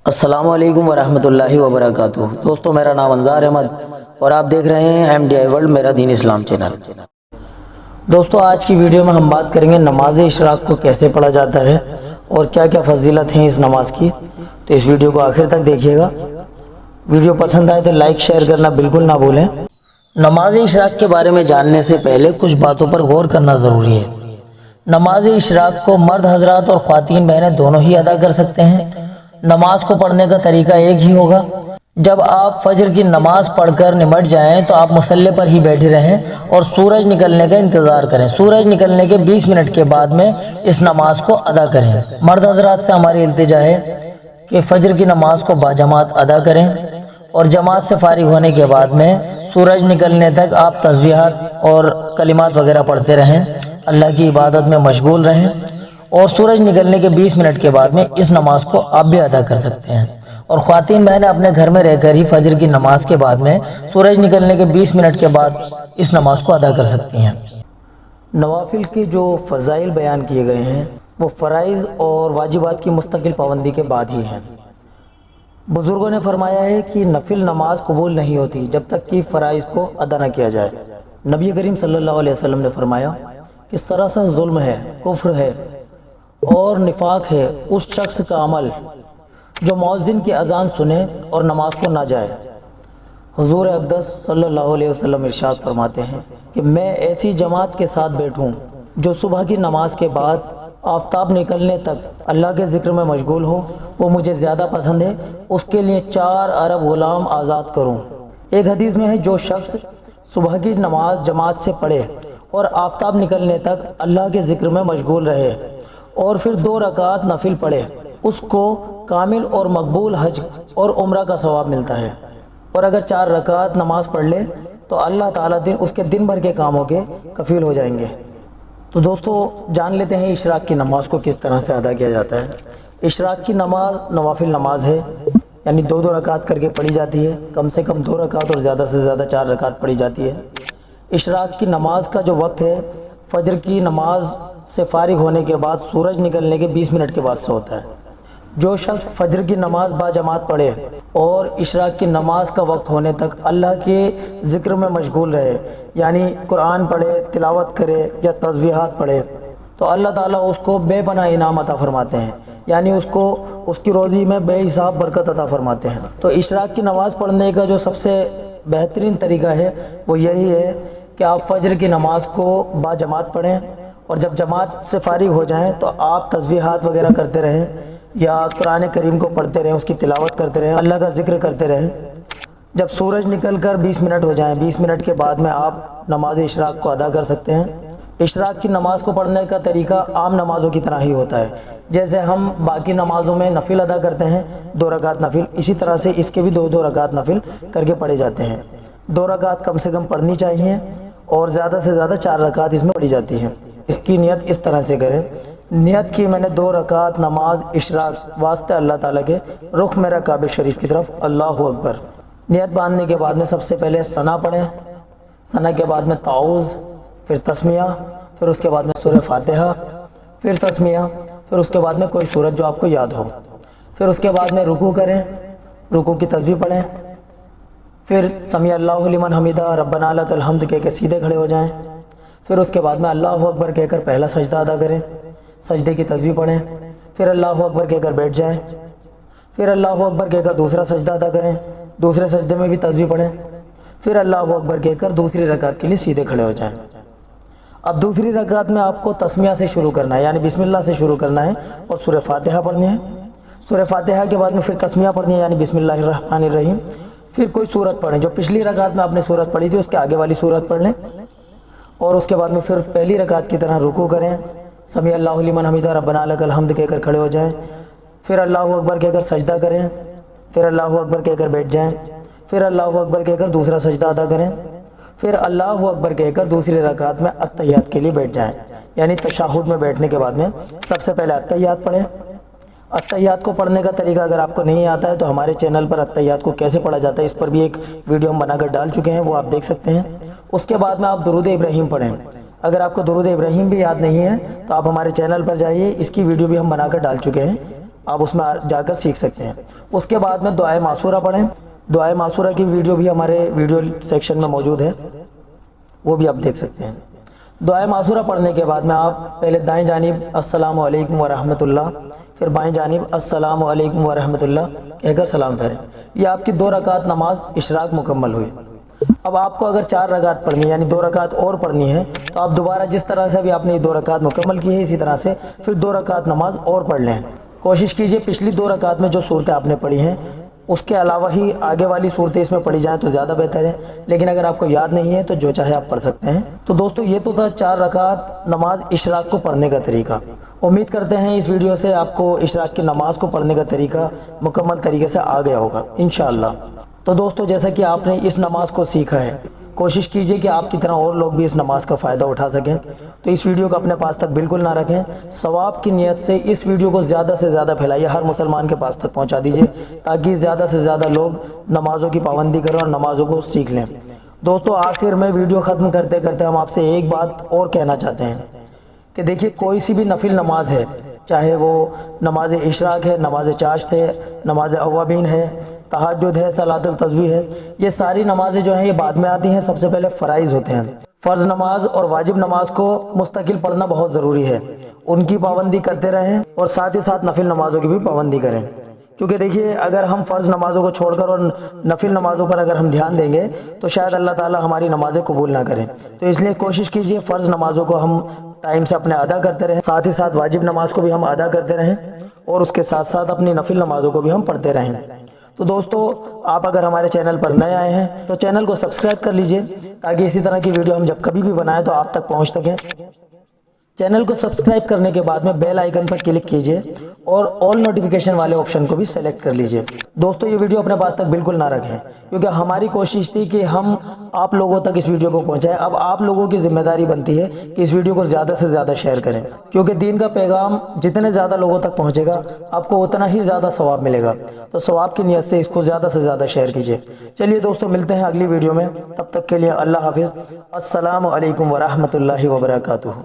السلام علیکم ورحمۃ اللہ وبرکاتہ۔ دوستو، میرا نام انظار احمد اور آپ دیکھ رہے ہیں MDI ورلڈ میرا دین اسلام چینل۔ دوستو، آج کی ویڈیو میں ہم بات کریں گے نماز اشراق کو کیسے پڑھا جاتا ہے اور کیا کیا فضیلت ہیں اس نماز کی، تو اس ویڈیو کو آخر تک دیکھیے گا۔ ویڈیو پسند آئے تو لائک شیئر کرنا بالکل نہ بھولیں۔ نماز اشراق کے بارے میں جاننے سے پہلے کچھ باتوں پر غور کرنا ضروری ہے۔ نماز اشراق کو مرد حضرات اور خواتین بہنیں دونوں ہی ادا کر سکتے ہیں۔ نماز کو پڑھنے کا طریقہ ایک ہی ہوگا۔ جب آپ فجر کی نماز پڑھ کر نمٹ جائیں تو آپ مصلی پر ہی بیٹھے رہیں اور سورج نکلنے کا انتظار کریں۔ سورج نکلنے کے 20 منٹ کے بعد میں اس نماز کو ادا کریں۔ مرد حضرات سے ہماری التجا ہے کہ فجر کی نماز کو باجماعت ادا کریں اور جماعت سے فارغ ہونے کے بعد میں سورج نکلنے تک آپ تسبیحات اور کلمات وغیرہ پڑھتے رہیں، اللہ کی عبادت میں مشغول رہیں، اور سورج نکلنے کے 20 منٹ کے بعد میں اس نماز کو آپ بھی ادا کر سکتے ہیں۔ اور خواتین بہنیں اپنے گھر میں رہ کر ہی فجر کی نماز کے بعد میں سورج نکلنے کے 20 منٹ کے بعد اس نماز کو ادا کر سکتی ہیں۔ نوافل کے جو فضائل بیان کیے گئے ہیں وہ فرائض اور واجبات کی مستقل پابندی کے بعد ہی ہیں۔ بزرگوں نے فرمایا ہے کہ نفل نماز قبول نہیں ہوتی جب تک کہ فرائض کو ادا نہ کیا جائے۔ نبی کریم صلی اللہ علیہ وسلم نے فرمایا کہ سراسر ظلم ہے، کفر ہے اور نفاق ہے اس شخص کا عمل جو مؤذن کی اذان سنے اور نماز کو نہ جائے۔ حضور اقدس صلی اللہ علیہ وسلم ارشاد فرماتے ہیں کہ میں ایسی جماعت کے ساتھ بیٹھوں جو صبح کی نماز کے بعد آفتاب نکلنے تک اللہ کے ذکر میں مشغول ہو، وہ مجھے زیادہ پسند ہے، اس کے لیے 4 ارب غلام آزاد کروں۔ ایک حدیث میں ہے جو شخص صبح کی نماز جماعت سے پڑھے اور آفتاب نکلنے تک اللہ کے ذکر میں مشغول رہے اور پھر 2 رکعت نفل پڑھے، اس کو کامل اور مقبول حج اور عمرہ کا ثواب ملتا ہے۔ اور اگر 4 رکعت نماز پڑھ لے تو اللہ تعالیٰ اس کے دن بھر کے کاموں کے کفیل ہو جائیں گے۔ تو دوستو، جان لیتے ہیں اشراق کی نماز کو کس طرح سے ادا کیا جاتا ہے۔ اشراق کی نماز نوافل نماز ہے، یعنی 2 رکعت کر کے پڑھی جاتی ہے، کم سے کم 2 رکعت اور زیادہ سے زیادہ 4 رکعت پڑھی جاتی ہے۔ اشراق کی نماز کا جو وقت ہے فجر کی نماز سے فارغ ہونے کے بعد سورج نکلنے کے 20 منٹ کے بعد سے ہوتا ہے۔ جو شخص فجر کی نماز باجماعت پڑھے اور اشراق کی نماز کا وقت ہونے تک اللہ کے ذکر میں مشغول رہے، یعنی قرآن پڑھے، تلاوت کرے یا تسبیحات پڑھے، تو اللہ تعالیٰ اس کو بے پناہ انعام عطا فرماتے ہیں، یعنی اس کو اس کی روزی میں بے حساب برکت عطا فرماتے ہیں۔ تو اشراق کی نماز پڑھنے کا جو سب سے بہترین طریقہ ہے وہ یہی ہے کہ آپ فجر کی نماز کو باجماعت پڑھیں اور جب جماعت سے فارغ ہو جائیں تو آپ تسبیحات وغیرہ کرتے رہیں یا قرآن کریم کو پڑھتے رہیں، اس کی تلاوت کرتے رہیں، اللہ کا ذکر کرتے رہیں۔ جب سورج نکل کر 20 منٹ ہو جائیں، 20 منٹ کے بعد میں آپ نماز اشراق کو ادا کر سکتے ہیں۔ اشراق کی نماز کو پڑھنے کا طریقہ عام نمازوں کی طرح ہی ہوتا ہے، جیسے ہم باقی نمازوں میں نفل ادا کرتے ہیں 2 رکعت نفل، اسی طرح سے اس کے بھی 2 رکعت نفل کر کے پڑھے جاتے ہیں۔ 2 رکعت کم سے کم پڑھنی چاہیے اور زیادہ سے زیادہ 4 رکعت اس میں پڑھی جاتی ہیں۔ اس کی نیت اس طرح سے کریں، نیت کی میں نے 2 رکعت نماز اشراق واسطے اللہ تعالیٰ کے، رخ میرا کعبہ شریف کی طرف، اللہ اکبر۔ نیت باندھنے کے بعد میں سب سے پہلے ثنا پڑھیں، ثنا کے بعد میں تعوذ، پھر تسمیہ، پھر اس کے بعد میں سورہ فاتحہ، پھر تسمیہ، پھر اس کے بعد میں کوئی سورت جو آپ کو یاد ہو، پھر اس کے بعد میں رکوع کریں، رکوع کی تسبیح پڑھیں، پھر سمیع اللہ لمن حمیدہ ربنا لک الحمد کہہ کے سیدھے کھڑے ہو جائیں، پھر اس کے بعد میں اللہ اکبر کہہ کر پہلا سجدہ ادا کریں، سجدے کی تسبیح پڑھیں، پھر اللہ اکبر کہہ کر بیٹھ جائیں، پھر اللہ اکبر کہہ کر دوسرا سجدہ ادا کریں، دوسرے سجدے میں بھی تسبیح پڑھیں، پھر اللہ اکبر کہہ کر دوسری رکعت کے لیے سیدھے کھڑے ہو جائیں۔ اب دوسری رکعت میں آپ کو تسمیہ سے شروع کرنا ہے، یعنی بسم اللہ سے شروع کرنا ہے اور سورہ فاتحہ پڑھنی ہے۔ سورہ فاتحہ کے بعد میں پھر تسمیہ پڑھنی ہے، یعنی بسم اللہ الرحمن الرحیم، پھر کوئی سورت پڑھیں جو پچھلی رکعت میں آپ نے سورت پڑھی تھی اس کے آگے والی سورت پڑھ لیں، اور اس کے بعد میں پھر پہلی رکعت کی طرح رکوع کریں، سمیع اللہ لمن حمیدہ ربنا لک الحمد کہہ کر کھڑے ہو جائیں، پھر اللہ اکبر کہہ کر سجدہ کریں، پھر اللہ اکبر کہہ کر بیٹھ جائیں، پھر اللہ اکبر کہہ کر دوسرا سجدہ ادا کریں، پھر اللہ اکبر کہہ کر دوسری رکعت میں التحیات کے لیے بیٹھ جائیں، یعنی تشہد میں بیٹھنے کے بعد میں سب سے پہلے التحیات پڑھیں۔ التحیات کو پڑھنے کا طریقہ اگر آپ کو نہیں آتا ہے تو ہمارے چینل پر التحیات کو کیسے پڑھا جاتا ہے اس پر بھی ایک ویڈیو ہم بنا کر ڈال چکے ہیں، وہ آپ دیکھ سکتے ہیں۔ اس کے بعد میں آپ درود ابراہیم پڑھیں۔ اگر آپ کو درود ابراہیم بھی یاد نہیں ہے تو آپ ہمارے چینل پر جائیے، اس کی ویڈیو بھی ہم بنا کر ڈال چکے ہیں، آپ اس میں جا کر سیکھ سکتے ہیں۔ اس کے بعد میں دعائے معصورہ پڑھیں۔ دعائے معصورہ کی ویڈیو بھی ہمارے ویڈیو سیکشن میں موجود ہے، وہ بھی آپ دیکھ سکتے ہیں۔ دعائے معصورہ پڑھنے کے بعد میں آپ پہلے دائیں جانب السلام علیکم ورحمۃ اللہ، پھر بائیں جانب السلام علیکم ورحمۃ اللہ کہہ کر سلام پھیریں۔ یہ آپ کی 2 رکعت نماز اشراق مکمل ہوئی۔ اب آپ کو اگر 4 رکعت پڑھنی ہے، یعنی 2 رکعت اور پڑھنی ہے، تو آپ دوبارہ جس طرح سے بھی آپ نے یہ 2 رکعت مکمل کی ہے، اسی طرح سے پھر 2 رکعت نماز اور پڑھ لیں۔ کوشش کیجئے پچھلی 2 رکعت میں جو صورتیں آپ نے پڑھی ہیں اس کے علاوہ ہی آگے والی صورتیں اس میں پڑھی جائیں تو زیادہ بہتر ہے، لیکن اگر آپ کو یاد نہیں ہے تو جو چاہے آپ پڑھ سکتے ہیں۔ تو دوستو یہ تو تھا 4 رکعت نماز اشراق کو پڑھنے کا طریقہ۔ امید کرتے ہیں اس ویڈیو سے آپ کو اشراق کی نماز کو پڑھنے کا طریقہ مکمل طریقے سے آ گیا ہوگا انشاءاللہ۔ تو دوستو جیسا کہ آپ نے اس نماز کو سیکھا ہے، کوشش کیجئے کہ آپ کی طرح اور لوگ بھی اس نماز کا فائدہ اٹھا سکیں۔ تو اس ویڈیو کو اپنے پاس تک بالکل نہ رکھیں، ثواب کی نیت سے اس ویڈیو کو زیادہ سے زیادہ پھیلائیے، ہر مسلمان کے پاس تک پہنچا دیجئے تاکہ زیادہ سے زیادہ لوگ نمازوں کی پابندی کریں اور نمازوں کو سیکھ لیں۔ دوستو آخر میں ویڈیو ختم کرتے کرتے ہم آپ سے ایک بات اور کہنا چاہتے ہیں کہ دیکھیے کوئی سی بھی نفل نماز ہے، چاہے وہ نماز اشراق ہے، نماز چاشت ہے، نماز اوابین ہے، تہجد ہے، صلاۃ التسبیح ہے، یہ ساری نمازیں جو ہیں یہ بعد میں آتی ہیں، سب سے پہلے فرائض ہوتے ہیں۔ فرض نماز اور واجب نماز کو مستقل پڑھنا بہت ضروری ہے، ان کی پابندی کرتے رہیں اور ساتھ ہی ساتھ نفل نمازوں کی بھی پابندی کریں، کیونکہ دیکھیے اگر ہم فرض نمازوں کو چھوڑ کر اور نفل نمازوں پر اگر ہم دھیان دیں گے تو شاید اللہ تعالی ہماری نمازیں قبول نہ کریں۔ تو اس لیے کوشش کیجئے فرض نمازوں کو ہم ٹائم سے اپنے ادا کرتے رہیں، ساتھ ہی ساتھ واجب نماز کو بھی ہم ادا کرتے رہیں اور اس کے ساتھ ساتھ اپنی نفل نمازوں کو بھی ہم پڑھتے رہیں۔ تو دوستو آپ اگر ہمارے چینل پر نئے آئے ہیں تو چینل کو سبسکرائب کر لیجئے تاکہ اسی طرح کی ویڈیو ہم جب کبھی بھی بنائیں تو آپ تک پہنچ سکیں۔ چینل کو سبسکرائب کرنے کے بعد میں بیل آئیکن پر کلک کیجئے اور آل نوٹیفیکیشن والے آپشن کو بھی سیلیکٹ کر لیجئے۔ دوستو یہ ویڈیو اپنے پاس تک بالکل نہ رکھیں، کیونکہ ہماری کوشش تھی کہ ہم آپ لوگوں تک اس ویڈیو کو پہنچائیں۔ اب آپ لوگوں کی ذمہ داری بنتی ہے کہ اس ویڈیو کو زیادہ سے زیادہ شیئر کریں، کیونکہ دین کا پیغام جتنے زیادہ لوگوں تک پہنچے گا آپ کو اتنا ہی زیادہ ثواب ملے گا۔ تو ثواب کی نیت سے اس کو زیادہ سے زیادہ شیئر کیجئے۔ چلیے دوستو ملتے ہیں اگلی ویڈیو میں، تب تک کے لیے اللہ حافظ۔ السلام علیکم ورحمۃ اللہ وبرکاتہ۔